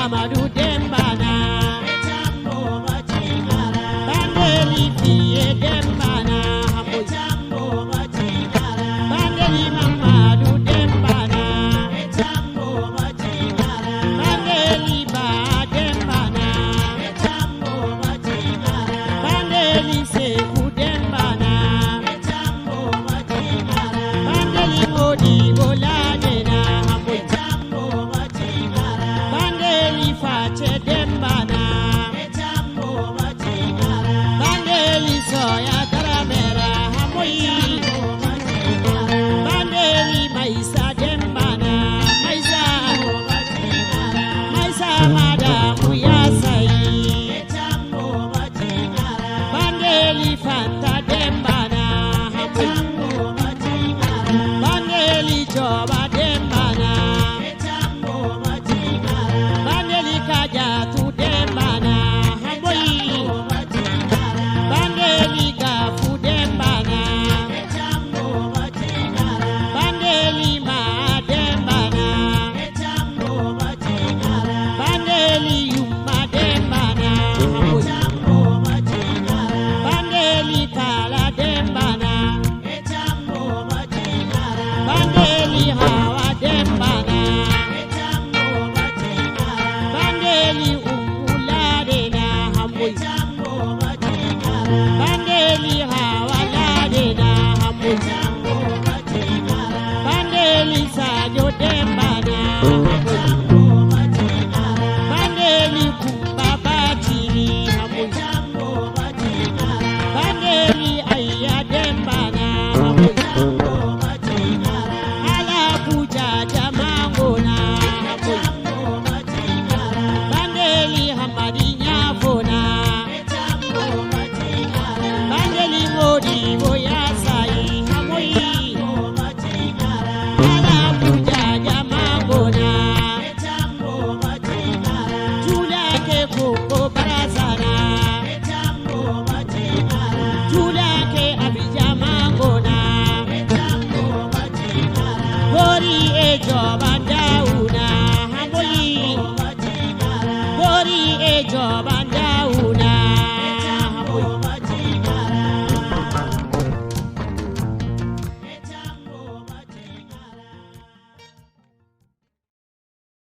Amadu Dembana, Bandeli Fiye Dembana, Bandeli Mamadu Dembana, Bandeli Ba Dembana, Bandeli Seku Dembana, Bandeli Modibo Ladena, Face Dembana, Bandeli Soya Taramera Hamoyi, Bandeli Maisa Dembana, Maisa Madamu Yasai, Bandeli Fanta Dembana, Bandeli Joba Dembana, Jatu Dembana, Hamoyi, Bandeli Gafu Dembana, Bandeli Ma Dembana, Bandeli Yuma Dembana, Bandeli Kala Dembana, Bandeli Hawa Dembana, Bandeli Umuladena Hamoyi, Bandeli Hawaladena Hamoyi, Bandeli Sajo Dembana Hamoyi, Bandeli Kumba Batini Hamoyi, Bandeli Aya Dembana Hamoyi, Alabuja Jamangona Hamoyi, Bandeli Hamadinya Fona, Bandeli Modibo Yasai Hamoyi, Alabuja Jamangona, Tulake Koko Barazana, Tulake Abijamangona, Gori Ejoba Dauna Hamoyi, Gori Ejoba